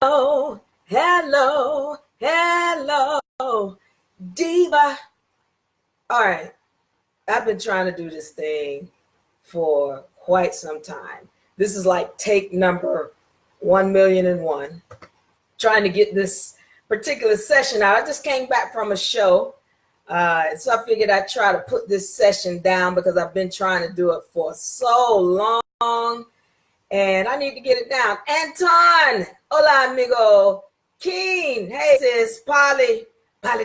Hello, hello, hello, Diva. All right, I've been trying to do this thing for quite some time. This is like take number 1,000,001. Trying to get this particular session out. I just came back from a show. So I figured I'd try to put this session down because I've been trying to do it for so long. And I need to get it down. Anton, hola amigo. Keen, hey sis. Polly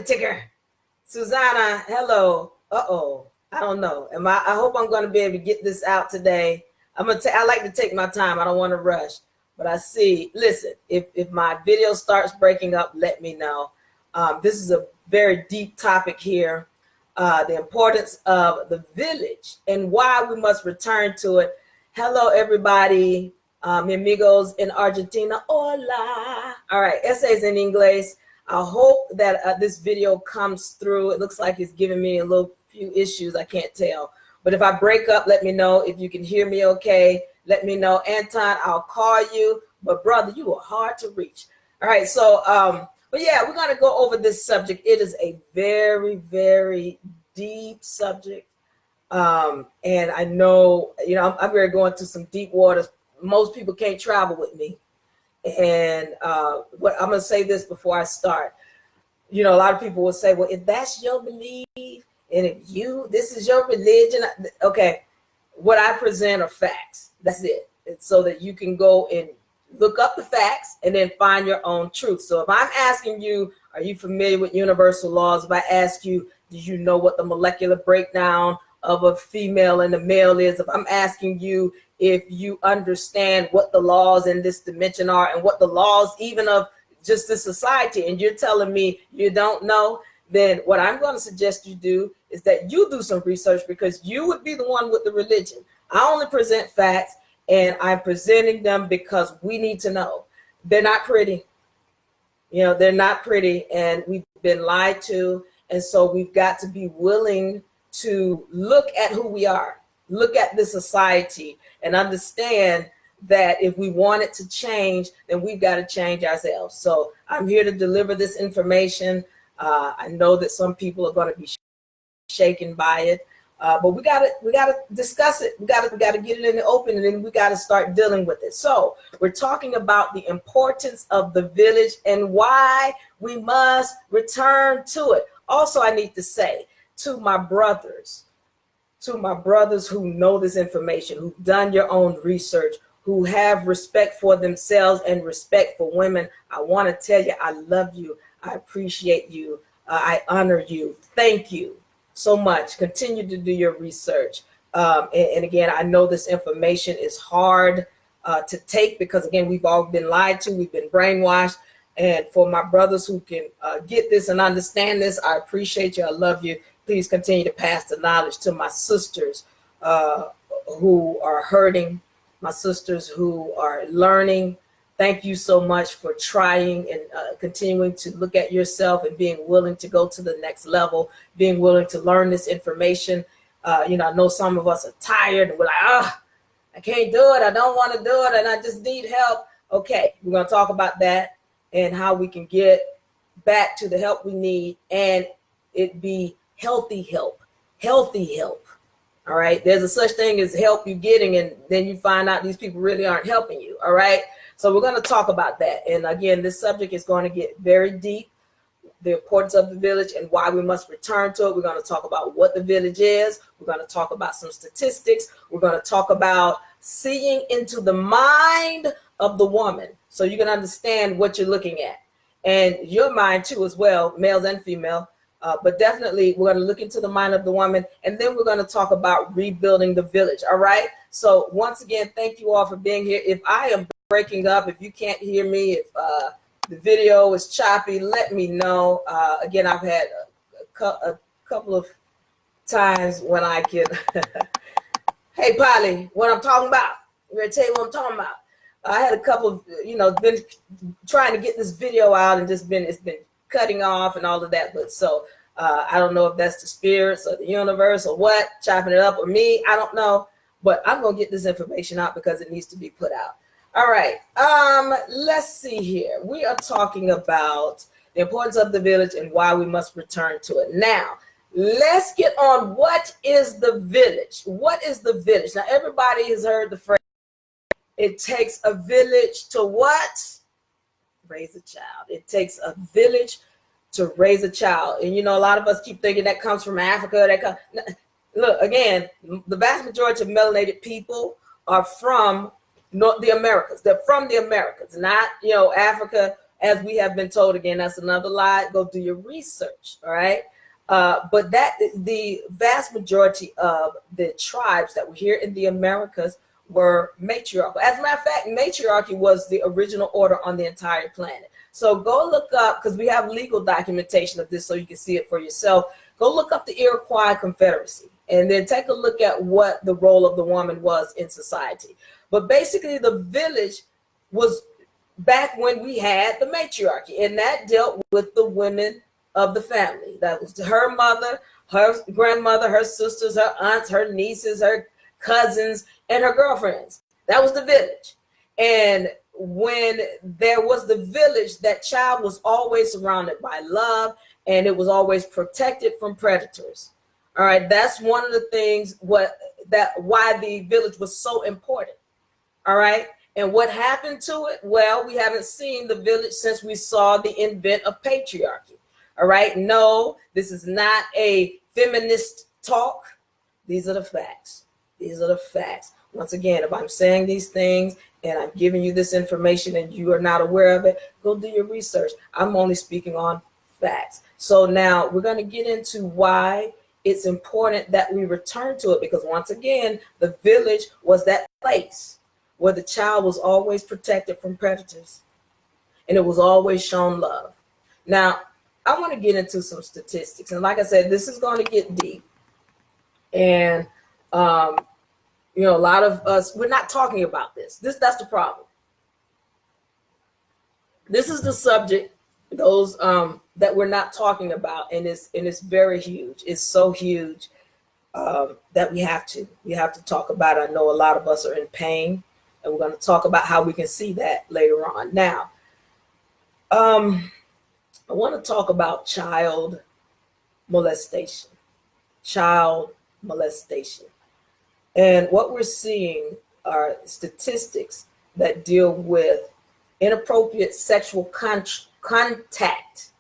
Ticker. Susanna, hello. I don't know. I hope I'm going to be able to get this out today. I like to take my time. I don't want to rush. But I see, listen, if my video starts breaking up, let me know. This is a very deep topic here. The importance of the village and why we must return to it. Hello, everybody, mi amigos in Argentina. Hola. All right, essays in English. I hope that this video comes through. It looks like it's giving me a little few issues. I can't tell. But if I break up, let me know. If you can hear me okay, let me know. Anton, I'll call you. But brother, you are hard to reach. All right, so, but yeah, we're going to go over this subject. It is a very, very deep subject. And I know, I'm really going to some deep waters. Most people can't travel with me. And what I'm going to say this before I start. A lot of people will say, well, if that's your belief, and if this is your religion, okay, what I present are facts. That's it. It's so that you can go and look up the facts and then find your own truth. So if I'm asking you, are you familiar with universal laws? If I ask you, do you know what the molecular breakdown of a female and a male is? If I'm asking you if you understand what the laws in this dimension are and what the laws even of just the society, and you're telling me you don't know, then what I'm going to suggest you do is that you do some research, because you would be the one with the religion. I only present facts, and I'm presenting them because we need to know. They're not pretty. They're not pretty, and we've been lied to. And so we've got to be willing to look at who we are, look at the society, and understand that if we want it to change, then we've got to change ourselves. So I'm here to deliver this information. I know that some people are going to be shaken by it, but we gotta discuss it. We gotta get it in the open, and then we gotta start dealing with it. So we're talking about the importance of the village and why we must return to it. Also, I need to say to my brothers who know this information, who've done your own research, who have respect for themselves and respect for women, I want to tell you, I love you. I appreciate you. I honor you. Thank you so much. Continue to do your research. And again, I know this information is hard to take because, again, we've all been lied to. We've been brainwashed. And for my brothers who can get this and understand this, I appreciate you. I love you. Please continue to pass the knowledge to my sisters who are hurting, my sisters who are learning. Thank you so much for trying and continuing to look at yourself and being willing to go to the next level, being willing to learn this information. I know some of us are tired and we're like, I can't do it. I don't want to do it. And I just need help. Okay, we're going to talk about that and how we can get back to the help we need, and it be healthy help. All right. There's a such thing as help you're getting, and then you find out these people really aren't helping you. All right. So we're going to talk about that. And again, this subject is going to get very deep, the importance of the village and why we must return to it. We're going to talk about what the village is. We're going to talk about some statistics. We're going to talk about seeing into the mind of the woman so you can understand what you're looking at, and your mind too as well, males and female. But definitely we're going to look into the mind of the woman, and then we're going to talk about rebuilding the village. All right. So once again, thank you all for being here. If I am breaking up, if you can't hear me, if the video is choppy, let me know. Again, I've had a couple of times when I can, hey, Polly, what I'm talking about. I'm going to tell you what I'm talking about. I had a couple of, been trying to get this video out and it's been cutting off and all of that. But so I don't know if that's the spirits or the universe or what, chopping it up, or me. I don't know. But I'm going to get this information out because it needs to be put out. All right. Let's see here. We are talking about the importance of the village and why we must return to it. Now, let's get on what is the village? What is the village? Now, everybody has heard the phrase, it takes a village to what? Raise a child. It takes a village to raise a child. And you know, a lot of us keep thinking that comes from Africa. Look, again, the vast majority of melanated people are from the Americas. They're from the Americas, not, you know, Africa, as we have been told. Again, that's another lie. Go do your research, all right? But that the vast majority of the tribes that were here in the Americas were matriarchal. As a matter of fact, matriarchy was the original order on the entire planet. So go look up, because we have legal documentation of this so you can see it for yourself. Go look up the Iroquois Confederacy and then take a look at what the role of the woman was in society. But basically, the village was back when we had the matriarchy, and that dealt with the women of the family. That was her mother, her grandmother, her sisters, her aunts, her nieces, her cousins, and her girlfriends. That was the village. And when there was the village, that child was always surrounded by love, and it was always protected from predators. All right, that's one of the things why the village was so important. All right, and what happened to it? Well, we haven't seen the village since we saw the invent of patriarchy. All right, no, this is not a feminist talk. These are the facts. These are the facts. Once again, if I'm saying these things and I'm giving you this information and you are not aware of it, go do your research. I'm only speaking on facts. So now we're going to get into why it's important that we return to it, because once again, the village was that place where the child was always protected from predators and it was always shown love. Now, I want to get into some statistics. And like I said, this is going to get deep. And, you know, a lot of us, we're not talking about this. That's the problem. This is the subject, those that we're not talking about, and it's very huge. It's so huge that we have to talk about it. I know a lot of us are in pain, and we're going to talk about how we can see that later on. Now, I want to talk about child molestation. Child molestation. And what we're seeing are statistics that deal with inappropriate sexual contact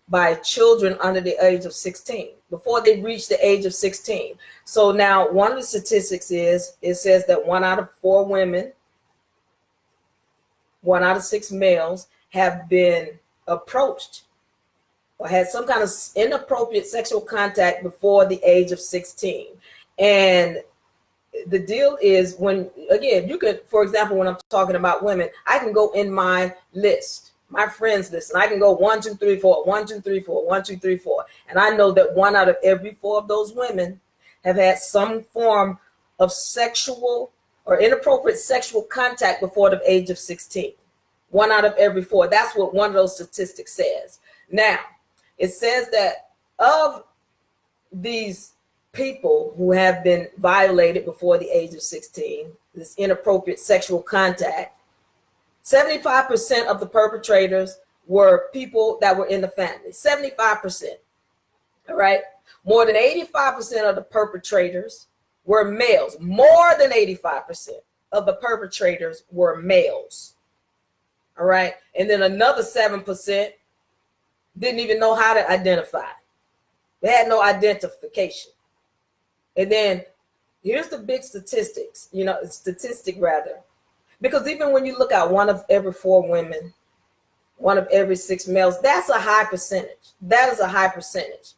by children under the age of 16, before they reach the age of 16. So now one of the statistics is, it says that 1 out of 4 women, 1 out of 6 males have been approached or had some kind of inappropriate sexual contact before the age of 16. And the deal is, when, again, you could, for example, when I'm talking about women, I can go in my list, my friends list, and I can go 1, 2, 3, 4, 1, 2, 3, 4, 1, 2, 3, 4. And I know that 1 out of every 4 of those women have had some form of sexual or inappropriate sexual contact before the age of 16. 1 out of every 4. That's what one of those statistics says. Now, it says that of these people who have been violated before the age of 16, this inappropriate sexual contact, 75% of the perpetrators were people that were in the family. 75%. All right. More than 85% of the perpetrators were males. More than 85% of the perpetrators were males. All right. And then another 7% didn't even know how to identify. They had no identification. And then here's the big statistics, statistic rather, because even when you look at 1 of every 4 women, 1 of every 6 males, that's a high percentage. That is a high percentage.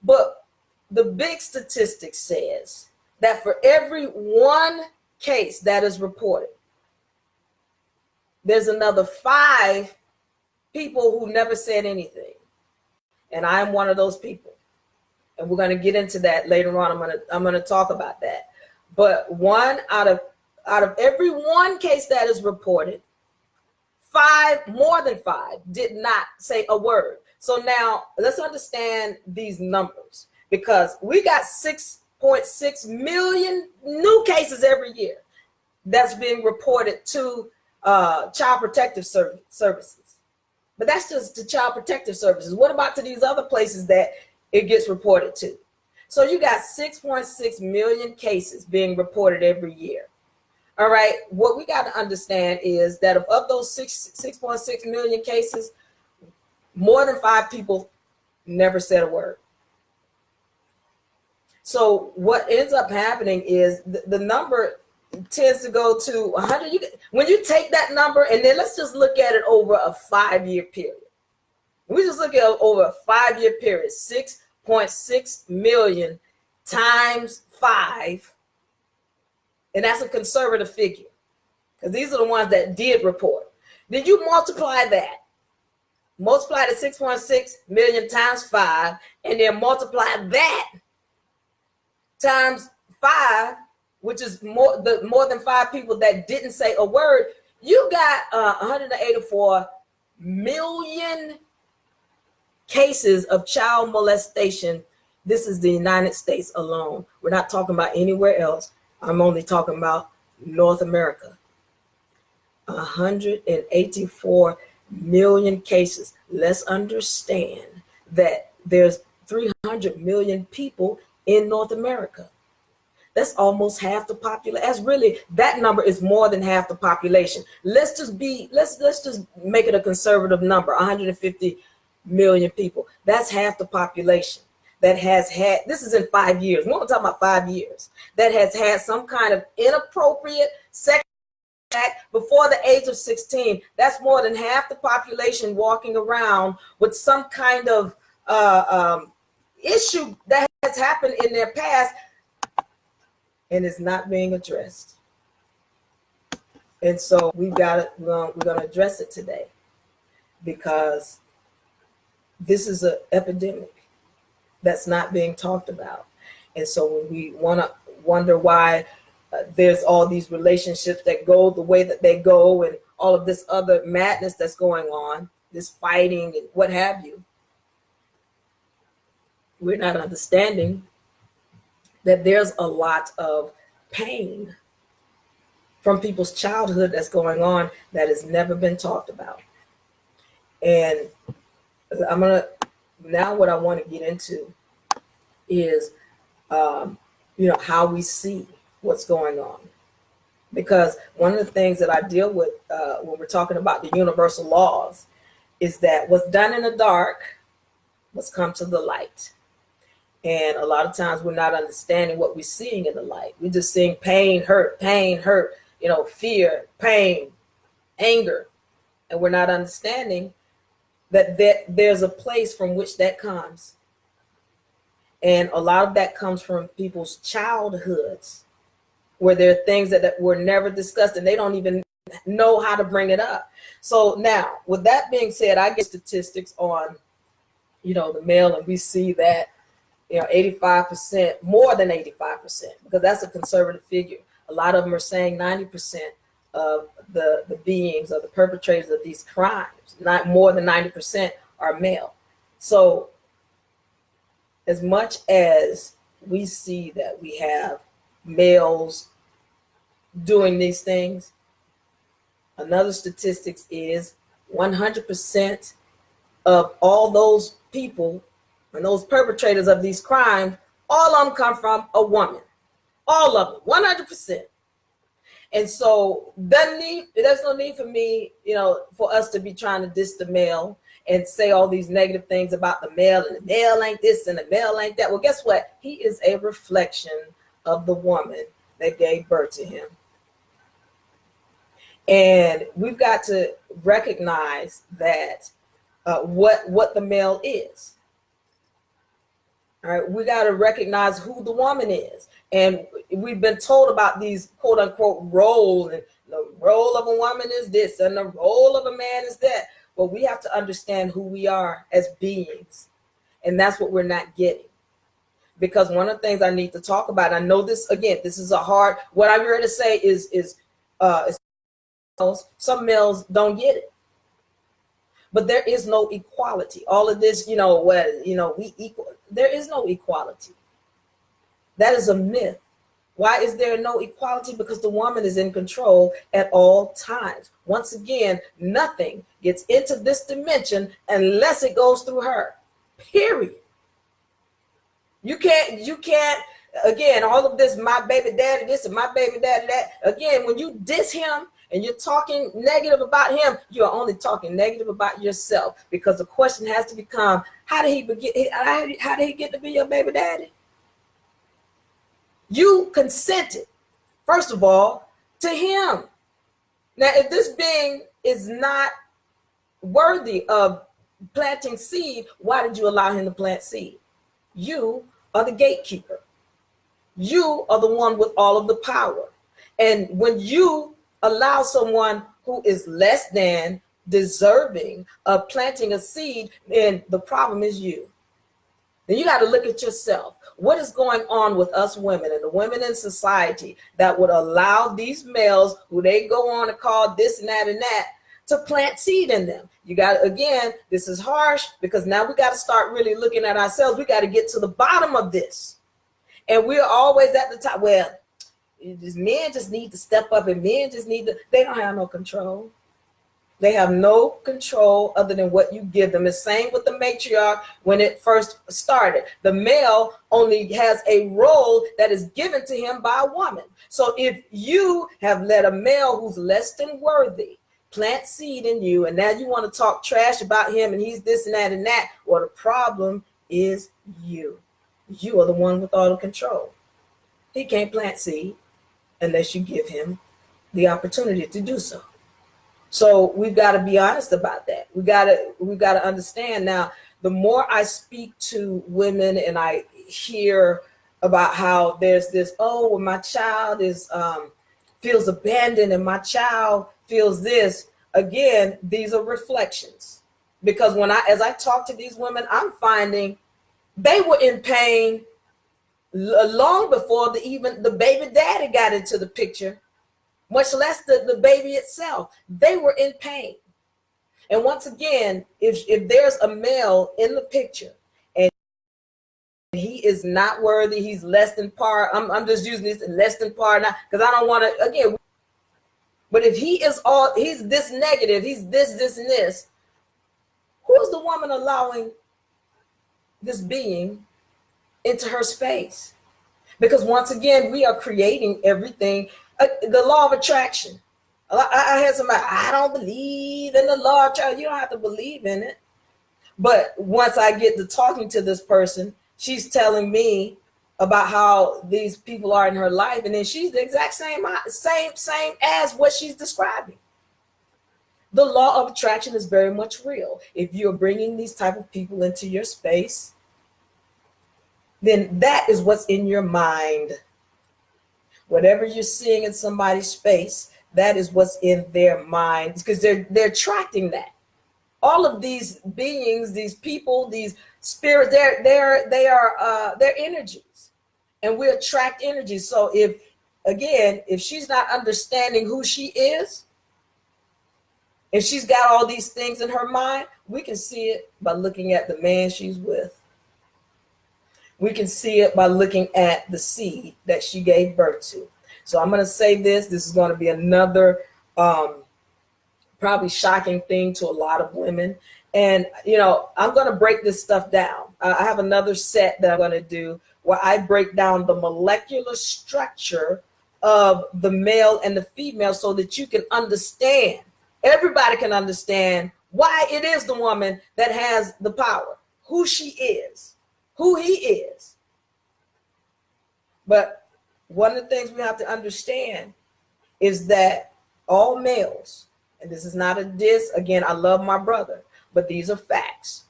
But the big statistic says that for every 1 case that is reported, there's another 5 people who never said anything. And I am one of those people. And we're going to get into that later on. I'm going to talk about that. But 1 out of every 1 case that is reported, 5, more than 5, did not say a word. So now let's understand these numbers, because we got 6.6 million new cases every year that's being reported to child protective services. But that's just the child protective services. What about to these other places that it gets reported to? So you got 6.6 million cases being reported every year. All right. What we got to understand is that of those 6.6 million cases, more than 5 people never said a word. So what ends up happening is the number tends to go to 100. When you take that number and then let's just look at it over a 5-year period. We just look at it over a 5-year period, 6.6 million times 5. And that's a conservative figure because these are the ones that did report. Then you multiply that. Multiply the 6.6 million times 5 and then multiply that times 5, which is more than 5 people that didn't say a word. You got 184 million cases of child molestation. This is the United States alone. We're not talking about anywhere else. I'm only talking about North America. 184 million cases. Let's understand that there's 300 million people in North America. That's almost half the population. That's really, that number is more than half the population. Let's just make it a conservative number, 150 million people. That's half the population that has had, this is in 5 years. We're talking about 5 years, that has had some kind of inappropriate sex act before the age of 16. That's more than half the population walking around with some kind of issue that has happened in their past and is not being addressed. And so we're going to address it today because this is an epidemic that's not being talked about. And so when we want to wonder why there's all these relationships that go the way that they go and all of this other madness that's going on, this fighting and what have you, we're not understanding that there's a lot of pain from people's childhood that's going on that has never been talked about. And now what I want to get into is, how we see what's going on. Because one of the things that I deal with when we're talking about the universal laws is that what's done in the dark must come to the light. And a lot of times we're not understanding what we're seeing in the light. We're just seeing pain, hurt, fear, pain, anger. And we're not understanding that there's a place from which that comes. And a lot of that comes from people's childhoods, where there are things that were never discussed and they don't even know how to bring it up. So now, with that being said, I get statistics on, the male, and we see that 85%, more than 85%, because that's a conservative figure. A lot of them are saying 90% of the beings or the perpetrators of these crimes, not more than 90% are male. So as much as we see that we have males doing these things, another statistics is 100% of all those people and those perpetrators of these crimes, all of them come from a woman. All of them, 100%. And so there's no need for me, for us to be trying to diss the male and say all these negative things about the male, and the male ain't this and the male ain't that. Well, guess what? He is a reflection of the woman that gave birth to him. And we've got to recognize that what the male is. All right, we got to recognize who the woman is. And we've been told about these quote unquote roles, and the role of a woman is this and the role of a man is that. But we have to understand who we are as beings. And that's what we're not getting. Because one of the things I need to talk about, I know this, again, this is a hard, what I'm here to say is some males don't get it. But there is no equality. All of this, we equal. There is no equality. That is a myth. Why is there no equality? Because the woman is in control at all times. Once again, nothing gets into this dimension unless it goes through her. Period. You can't, again, all of this, my baby daddy this and my baby daddy that. Again, when you diss him and you're talking negative about him, you're only talking negative about yourself, because the question has to become, how did he get to be your baby daddy? You consented, first of all, to him. Now, if this being is not worthy of planting seed, why did you allow him to plant seed? You are the gatekeeper. You are the one with all of the power. And when you allow someone who is less than deserving of planting a seed, then the problem is you. Then you got to look at yourself. What is going on with us women and the women in society that would allow these males, who they go on to call this and that, to plant seed in them? You got, again, this is harsh, because now we got to start really looking at ourselves. We got to get to the bottom of this. And we're always at the top. Well, men just need to step up, and men just need to, they don't have no control. They have no control other than what you give them. The same with the matriarch when it first started. The male only has a role that is given to him by a woman. So if you have let a male who's less than worthy plant seed in you, and now you want to talk trash about him and he's this and that, well, the problem is you. You are the one with all the control. He can't plant seed unless you give him the opportunity to do so. So we've got to be honest about that. We've got to understand. Now, the more I speak to women and I hear about how there's this, oh, well, my child is feels abandoned and my child feels this. Again, these are reflections, because as I talk to these women, I'm finding they were in pain long before the baby daddy got into the picture, much less the baby itself. They were in pain. And once again, if there's a male in the picture and he is not worthy, he's less than par, I'm just using this less than par now, because I don't want to, again, but if he's this negative, he's this, and this, who's the woman allowing this being into her space? Because once again, we are creating everything. The law of attraction. I had somebody, I don't believe in the law of attraction. You don't have to believe in it. But once I get to talking to this person, she's telling me about how these people are in her life, and then she's the exact same as what she's describing. The law of attraction is very much real. If you're bringing these type of people into your space, then that is what's in your mind. Whatever you're seeing in somebody's space, that is what's in their minds, because they're attracting that. All of these beings, these people, these spirits, they're energies, and we attract energy. So if she's not understanding who she is, if she's got all these things in her mind, we can see it by looking at the man she's with. We can see it by looking at the seed that she gave birth to. So I'm going to say this is going to be another probably shocking thing to a lot of women. And, I'm going to break this stuff down. I have another set that I'm going to do where I break down the molecular structure of the male and the female, so that you can understand, everybody can understand why it is the woman that has the power, who she is, who he is. But one of the things we have to understand is that all males, and this is not a diss, again, I love my brother, but these are facts.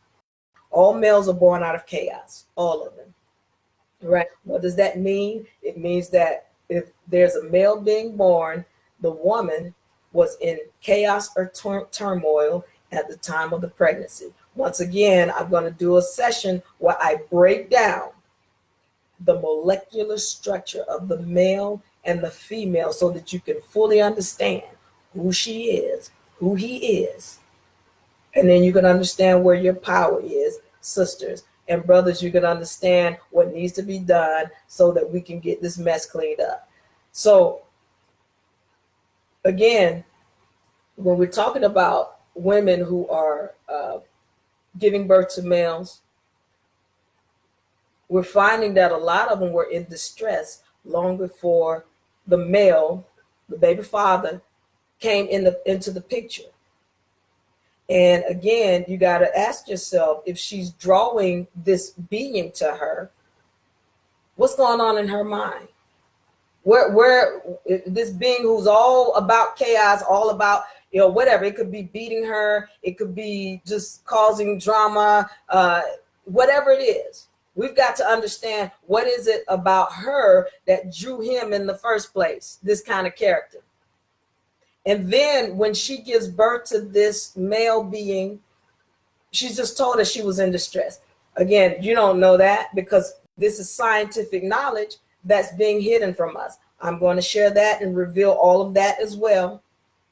All males are born out of chaos, all of them, right? What does that mean? It means that if there's a male being born, the woman was in chaos or turmoil at the time of the pregnancy. Once again, I'm going to do a session where I break down the molecular structure of the male and the female, so that you can fully understand who she is, who he is. And then you can understand where your power is, sisters. And brothers, you can understand what needs to be done so that we can get this mess cleaned up. So again, when we're talking about women who are giving birth to males, we're finding that a lot of them were in distress long before the male, the baby father, came into the picture. And again, you got to ask yourself, if she's drawing this being to her, what's going on in her mind? Where this being who's all about chaos, all about, whatever. It could be beating her. It could be just causing drama, whatever it is. We've got to understand, what is it about her that drew him in the first place, this kind of character. And then when she gives birth to this male being, she's just told us she was in distress. Again, you don't know that because this is scientific knowledge that's being hidden from us. I'm going to share that and reveal all of that as well,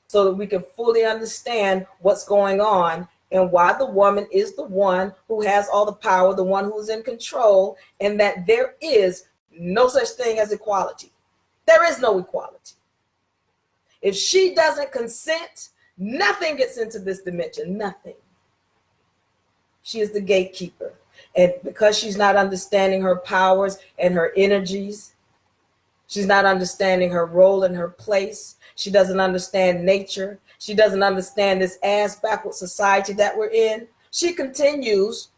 so that we can fully understand what's going on and why the woman is the one who has all the power, the one who's in control, and that there is no such thing as equality. There is no equality. If she doesn't consent, nothing gets into this dimension, nothing. She is the gatekeeper. And because she's not understanding her powers and her energies, she's not understanding her role and her place. She doesn't understand nature. She doesn't understand this ass backward society that we're in. She continues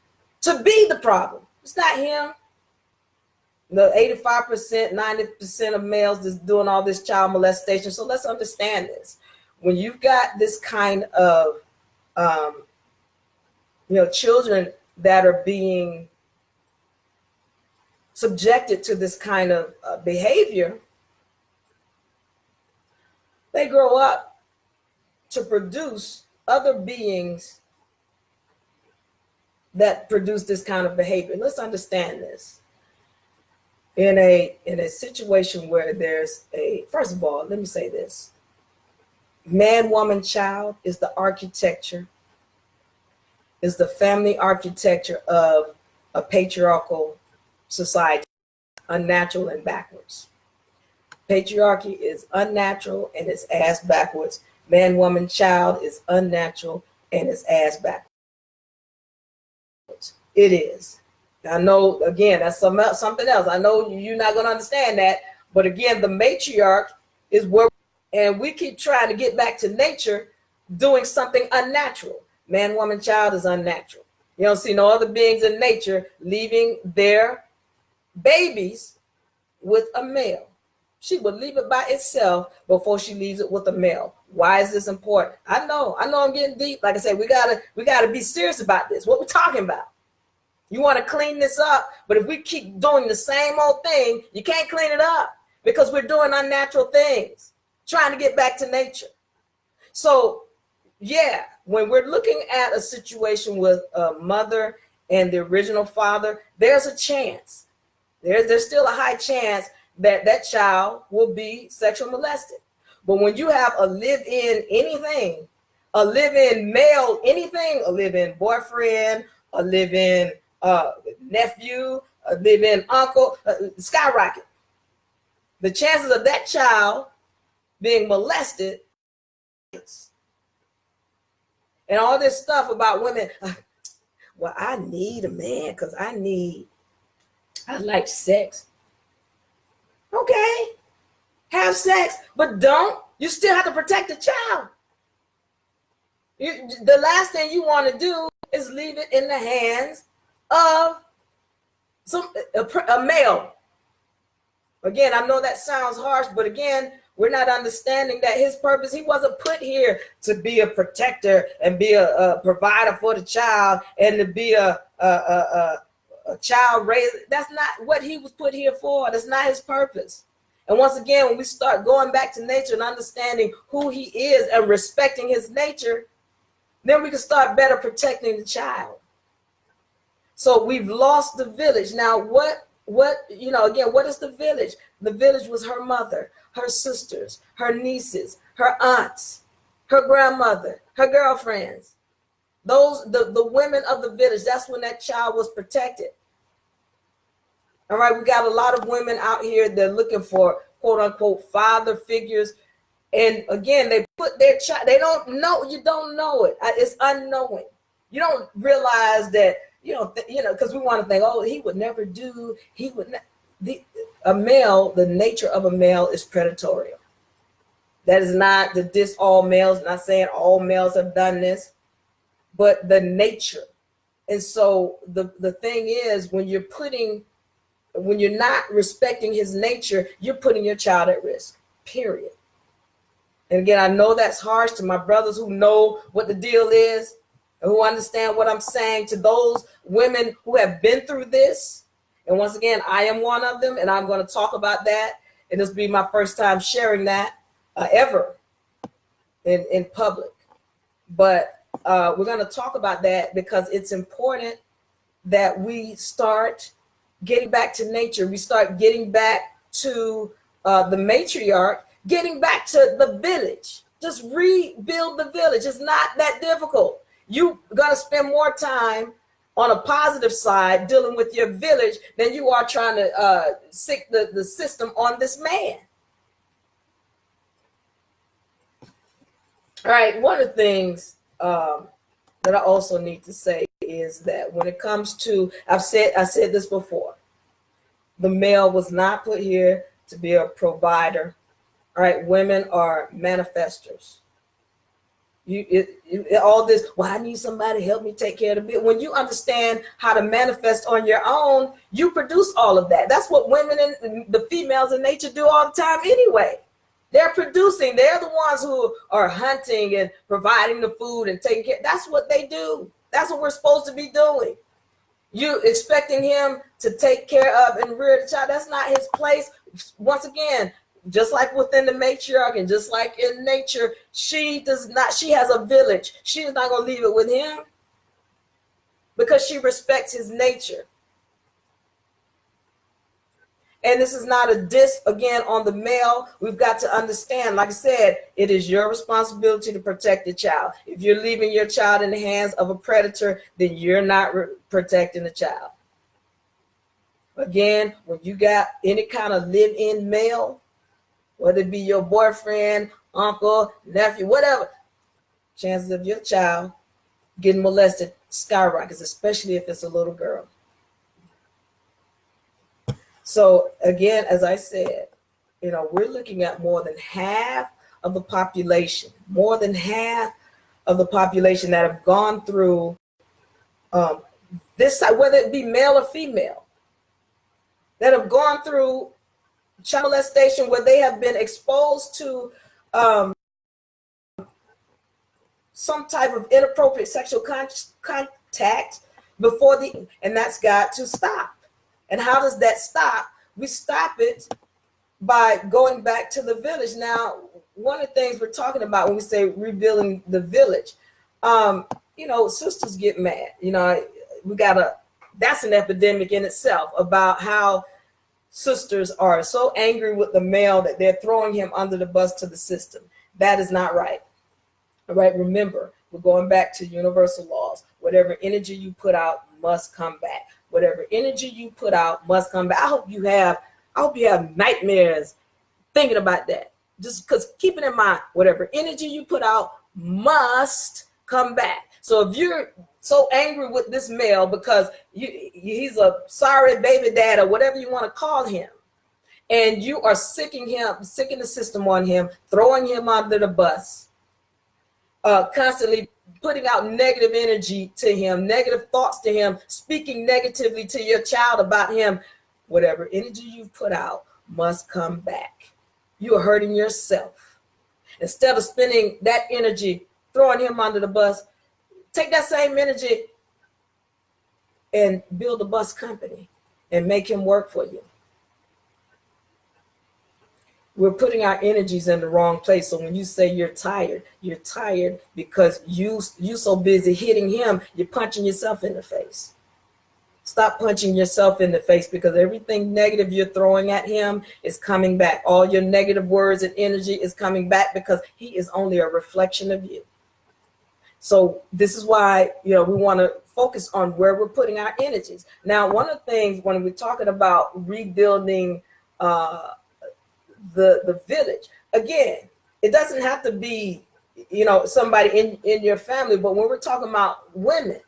to be the problem. It's not him. The 85%, 90% of males that's doing all this child molestation. So let's understand this. When you've got this kind of, children that are being subjected to this kind of behavior, they grow up to produce other beings that produce this kind of behavior. Let's understand this. In a situation where there's first of all, let me say this. Man, woman, child is the architecture, is the family architecture of a patriarchal society, unnatural and backwards. Patriarchy is unnatural and it's ass backwards. Man, woman, child is unnatural and it's ass backwards. It is. I know, again, that's something else. I know you're not going to understand that. But again, the matriarch is where, and we keep trying to get back to nature, doing something unnatural. Man, woman, child is unnatural. You don't see no other beings in nature leaving their babies with a male. She would leave it by itself before she leaves it with a male. Why is this important? I know I'm getting deep. Like I said, we gotta be serious about this. What we're talking about. You want to clean this up, but if we keep doing the same old thing, you can't clean it up because we're doing unnatural things, trying to get back to nature. So, yeah, when we're looking at a situation with a mother and the original father, there's a chance. There's still a high chance that that child will be sexually molested. But when you have a live-in anything, a live-in male anything, a live-in boyfriend, a live-in nephew, a live-in uncle, skyrocket. The chances of that child being molested, and all this stuff about women, well, I need a man because I like sex. Okay, have sex, but you still have to protect the child. The last thing you want to do is leave it in the hands of a male. Again, I know that sounds harsh, but again, we're not understanding that his purpose, he wasn't put here to be a protector and be a provider for the child and to be a child raiser. That's not what he was put here for. That's not his purpose. And once again, when we start going back to nature and understanding who he is and respecting his nature, then we can start better protecting the child. So we've lost the village. Now, again, what is the village? The village was her mother, her sisters, her nieces, her aunts, her grandmother, her girlfriends. the women of the village, that's when that child was protected. All right, we got a lot of women out here that are looking for quote unquote father figures. And again, they put their child, they don't know, you don't know it. It's unknowing. You don't realize that, because we want to think, oh, he would never do, he would not. A male, the nature of a male is predatory. That is not to diss all males, not saying all males have done this, but the nature. And so the thing is, when you're not respecting his nature, you're putting your child at risk, period. And again, I know that's harsh to my brothers who know what the deal is and who understand what I'm saying. To those women who have been through this, and once again, I am one of them, and I'm going to talk about that. And this will be my first time sharing that ever in public. But we're going to talk about that because it's important that we start getting back to nature. We start getting back to the matriarch, getting back to the village. Just rebuild the village. It's not that difficult. You're going to spend more time on a positive side dealing with your village than you are trying to sick the system on this man. All right, one of the things that I also need to say is that when it comes to, I said this before, the male was not put here to be a provider. All right, women are manifestors. All this, well, I need somebody to help me take care of the bill. When you understand how to manifest on your own, you produce all of that. That's what women and the females in nature do all the time anyway. They're producing. They're the ones who are hunting and providing the food and taking care. That's what they do. That's what we're supposed to be doing. You expecting him to take care of and rear the child. That's not his place. Once again, just like within the matriarch and just like in nature, she has a village. She is not going to leave it with him because she respects his nature. And this is not a diss again on the male. We've got to understand, like I said, it is your responsibility to protect the child. If you're leaving your child in the hands of a predator, then you're not protecting the child. Again, when you got any kind of live-in male, whether it be your boyfriend, uncle, nephew, whatever, chances of your child getting molested skyrockets, especially if it's a little girl. So again, as I said, we're looking at more than half of the population, that have gone through this side, whether it be male or female, that have gone through child molestation, where they have been exposed to some type of inappropriate sexual contact and that's got to stop. And how does that stop? We stop it by going back to the village. Now, one of the things we're talking about when we say rebuilding the village, sisters get mad. That's an epidemic in itself about how sisters are so angry with the male that they're throwing him under the bus to the system. That is not right. All right, remember, we're going back to universal laws. Whatever energy you put out must come back. Whatever energy you put out must come back. I hope you have nightmares thinking about that. Just because keep it in mind, whatever energy you put out must come back. So if you're so angry with this male because he's a sorry baby dad or whatever you want to call him, and you are sicking the system on him, throwing him under the bus, constantly putting out negative energy to him, negative thoughts to him, speaking negatively to your child about him, whatever energy you've put out must come back. You are hurting yourself. Instead of spending that energy throwing him under the bus, take that same energy and build a bus company and make him work for you. We're putting our energies in the wrong place. So when you say you're tired because you so busy hitting him, you're punching yourself in the face. Stop punching yourself in the face, because everything negative you're throwing at him is coming back. All your negative words and energy is coming back because he is only a reflection of you. So this is why, we want to focus on where we're putting our energies. Now, one of the things when we're talking about rebuilding the village, again, it doesn't have to be, somebody in your family, but when we're talking about women,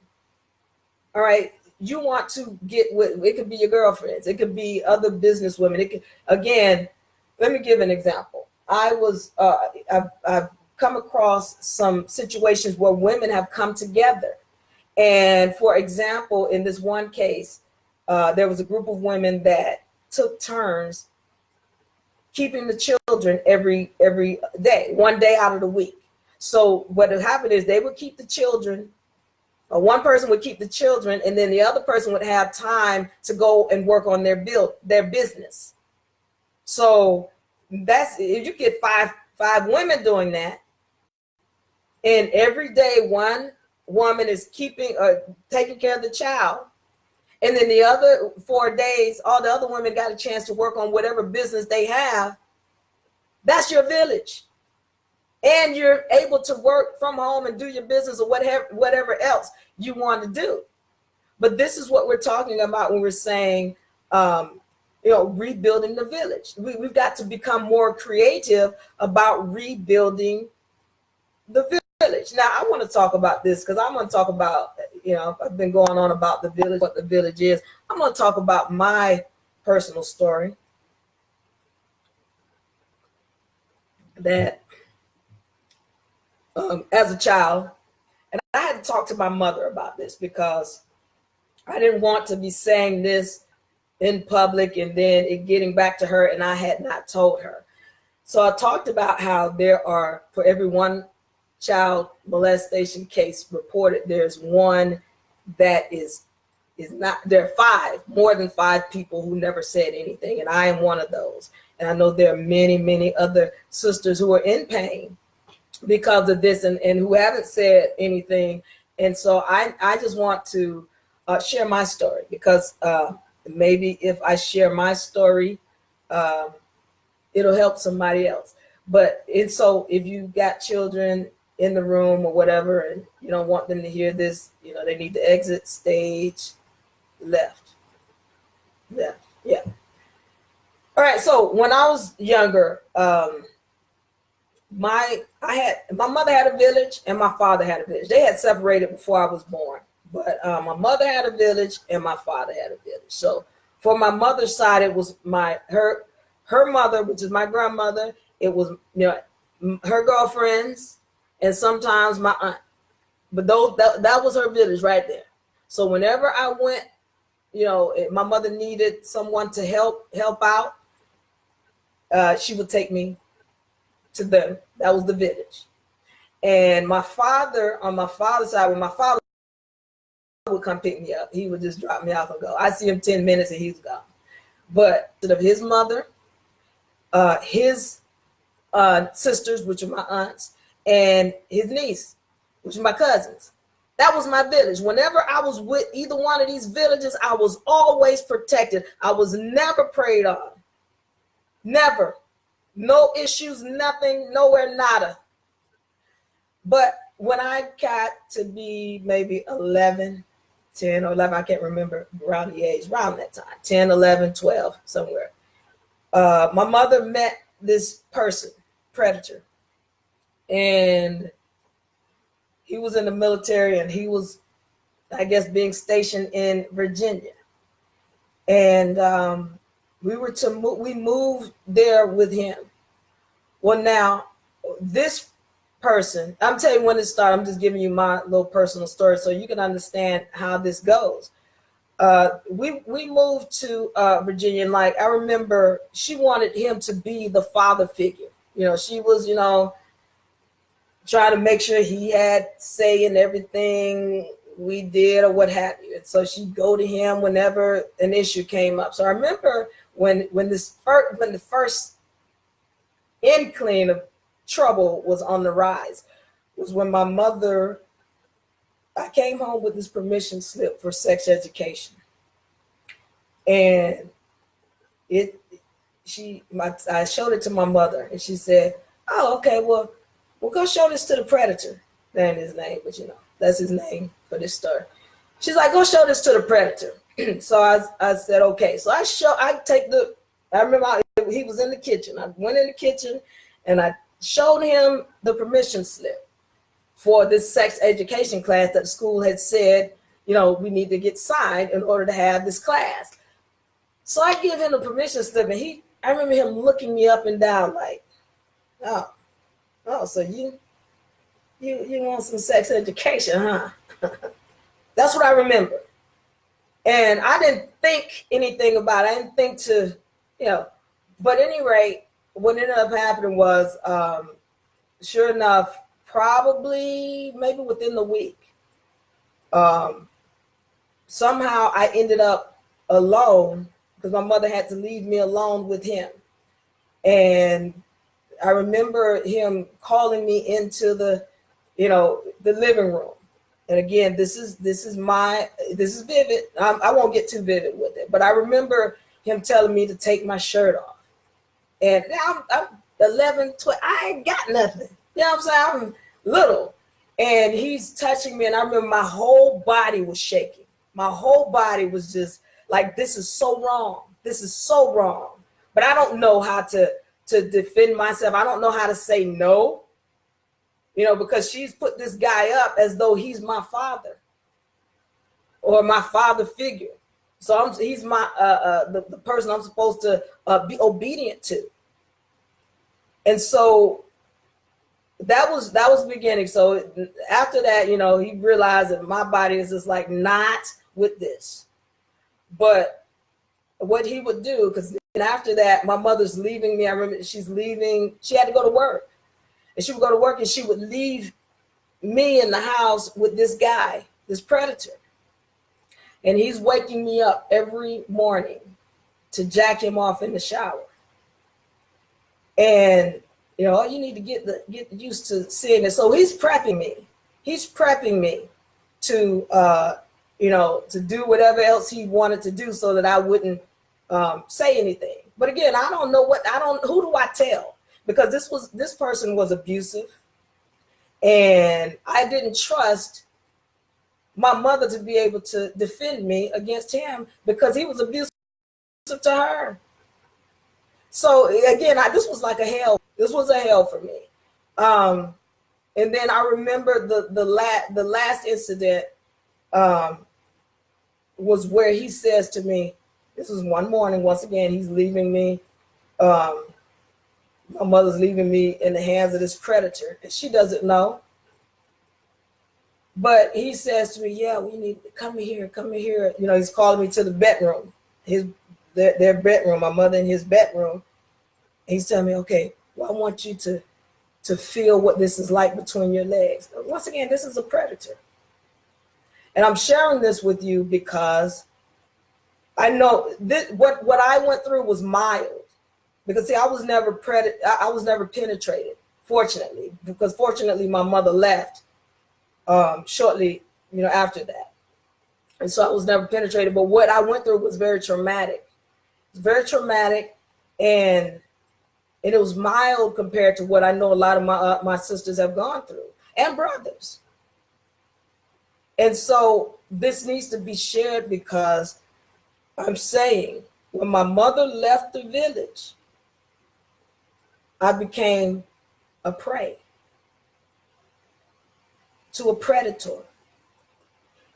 all right, you want to get with, it could be your girlfriends, it could be other business women. It could, again, let me give an example. I've come across some situations where women have come together. And for example, in this one case, there was a group of women that took turns keeping the children every day, one day out of the week. So what would happen is they would keep the children, or one person would keep the children, and then the other person would have time to go and work on their business. So that's, if you get five women doing that, and every day one woman is taking care of the child, and then the other 4 days, all the other women got a chance to work on whatever business they have, that's your village. And you're able to work from home and do your business or whatever else you want to do. But this is what we're talking about when we're saying, rebuilding the village. We've got to become more creative about rebuilding the village. Now, I want to talk about this because I'm going to talk about, I've been going on about the village, what the village is. I'm going to talk about my personal story that as a child, and I had to talk to my mother about this because I didn't want to be saying this in public and then it getting back to her and I had not told her. So I talked about how there are, for every one child molestation case reported, there's one that is not, there are more than five people who never said anything, and I am one of those. And I know there are many, many other sisters who are in pain because of this and who haven't said anything. And so I just want to share my story because maybe if I share my story, it'll help somebody else. But so if you got children in the room or whatever, and you don't want them to hear this, they need to exit stage left. Yeah. All right. So when I was younger, my mother had a village and my father had a village. They had separated before I was born, but my mother had a village and my father had a village. So for my mother's side, it was her mother, which is my grandmother. It was her girlfriends and sometimes my aunt. But that was her village right there. So whenever I went, my mother needed someone to help out, she would take me to them. That was the village. And my father, on my father's side, when my father would come pick me up, he would just drop me off and go. I see him 10 minutes and he's gone. But of his mother, his sisters, which are my aunts, and his niece, which are my cousins. That was my village. Whenever I was with either one of these villages, I was always protected. I was never preyed on. Never. No issues, nothing, nowhere, nada. But when I got to be maybe 10 or 11, I can't remember around the age, around that time, 10, 11, 12, somewhere. My mother met this person, predator, and he was in the military and he was, I guess, being stationed in Virginia. And we moved there with him. Well, now this person, I'm telling you when it started, I'm just giving you my little personal story so you can understand how this goes. We moved to Virginia, and I remember she wanted him to be the father figure. She was, trying to make sure he had say in everything we did or what have you. And so she'd go to him whenever an issue came up. So I remember when the first inkling of trouble was on the rise was when my mother, I came home with this permission slip for sex education. And I showed it to my mother and she said, "Oh, okay, well, we'll go show this to the predator." That ain't his name, but that's his name for this story. She's like, go show this to the predator. So I said, okay. So I remember he was in the kitchen. I went in the kitchen and I showed him the permission slip for this sex education class that the school had said, we need to get signed in order to have this class. So I give him the permission slip, and I remember him looking me up and down like, oh, so you want some sex education, huh? That's what I remember. And I didn't think anything about it. I didn't think to, but at any rate, what ended up happening was, sure enough, probably maybe within the week, somehow I ended up alone because my mother had to leave me alone with him. And I remember him calling me into the living room. And again, this is vivid. I won't get too vivid with it, but I remember him telling me to take my shirt off. And now I'm 11, 12, I ain't got nothing. You know what I'm saying? I'm little. And he's touching me, and I remember my whole body was shaking. My whole body was just like, this is so wrong. This is so wrong. But I don't know how to defend myself. I don't know how to say no. Because she's put this guy up as though he's my father or my father figure. So he's my the person I'm supposed to be obedient to. And so that was the beginning. So after that, he realized that my body is just like, not with this. But what he would do, because after that, my mother's leaving me. I remember she's leaving. She had to go to work. And she would go to work and she would leave me in the house with this guy, this predator. And he's waking me up every morning to jack him off in the shower. And, you need to get used to seeing it. So he's prepping me. He's prepping me to, to do whatever else he wanted to do so that I wouldn't say anything. But again, I don't know who do I tell? Because this person was abusive, and I didn't trust my mother to be able to defend me against him because he was abusive to her. So again, this was like a hell. This was a hell for me. And then I remember the last incident was where he says to me, this was one morning, once again, he's leaving me. My mother's leaving me in the hands of this predator, and she doesn't know. But he says to me, yeah, we need to come here. He's calling me to the bedroom, their bedroom, my mother in his bedroom. And he's telling me, okay, well, I want you to feel what this is like between your legs. Once again, this is a predator. And I'm sharing this with you because I know what I went through was mild. Because see, I was never penetrated, fortunately, because fortunately my mother left shortly, after that. And so I was never penetrated. But what I went through was very traumatic. It's very traumatic, and it was mild compared to what I know a lot of my sisters have gone through, and brothers. And so this needs to be shared because I'm saying when my mother left the village, I became a prey to a predator.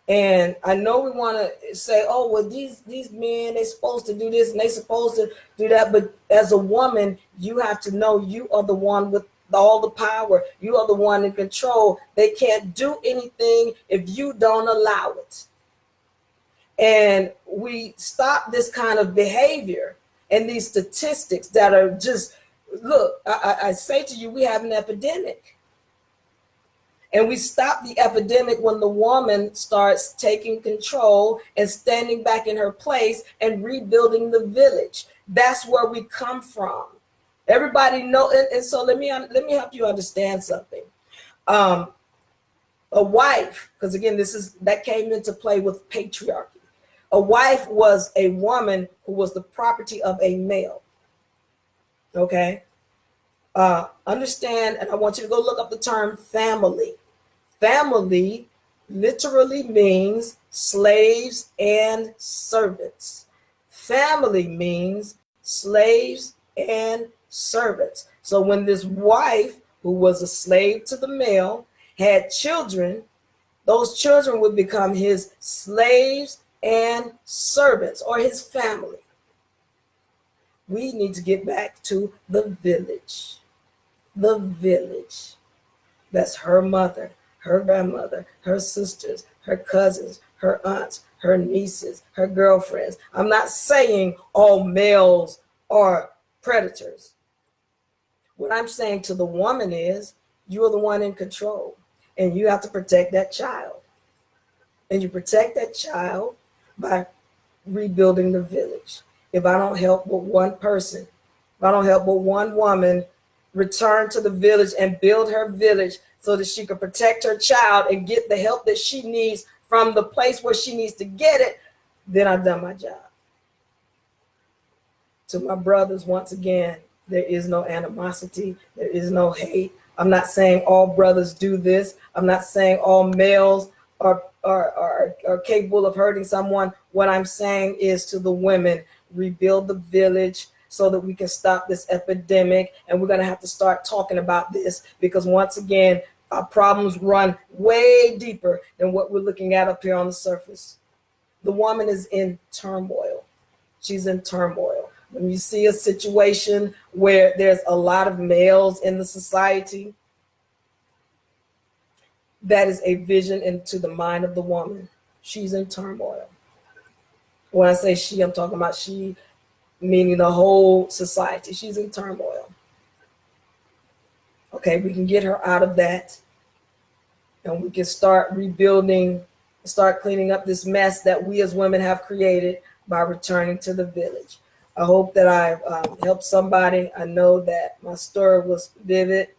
And I know we want to say, oh, well, these men, they're supposed to do this and they're supposed to do that. But as a woman, you have to know you are the one with all the power. You are the one in control. They can't do anything if you don't allow it. And we stop this kind of behavior and these statistics that are just, look, I say to you, we have an epidemic. And we stop the epidemic when the woman starts taking control and standing back in her place and rebuilding the village. That's where we come from. Everybody know, and so let me help you understand something. A wife, because again, that came into play with patriarchy. A wife was a woman who was the property of a male. Okay. Understand, and I want you to go look up the term family. family literally means slaves and servants. Family means slaves and servants. So when this wife, who was a slave to the male, had children, those children would become his slaves and servants, or his family. We need to get back to the village. The village. That's her mother, her grandmother, her sisters, her cousins, her aunts, her nieces, her girlfriends. I'm not saying all males are predators. What I'm saying to the woman is, you're the one in control, and you have to protect that child. And you protect that child by rebuilding the village. If I don't help but one person, if I don't help but one woman return to the village and build her village so that she can protect her child and get the help that she needs from the place where she needs to get it, then I've done my job. To my brothers, once again, there is no animosity, there is no hate. I'm not saying all brothers do this. I'm not saying all males are capable of hurting someone. What I'm saying is, to the women, rebuild the village so that we can stop this epidemic. And we're going to have to start talking about this, because once again, our problems run way deeper than what we're looking at up here on the surface. The woman is in turmoil. She's in turmoil. When you see a situation where there's a lot of males in the society, that is a vision into the mind of the woman. She's in turmoil. When I say she, I'm talking about she, meaning the whole society. She's in turmoil. Okay, we can get her out of that, and we can start rebuilding, start cleaning up this mess that we as women have created by returning to the village. I hope that I've helped somebody. I know that my story was vivid.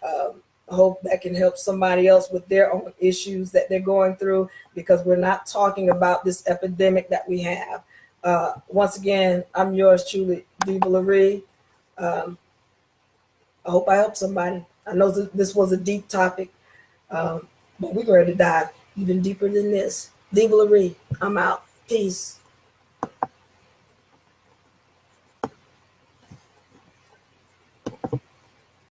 I hope that can help somebody else with their own issues that they're going through, because we're not talking about this epidemic that we have. Once again, I'm yours truly, Diva Lyri. I hope I helped somebody. I know that this was a deep topic, but we're ready to dive even deeper than this. Diva Lyri, I'm out. Peace.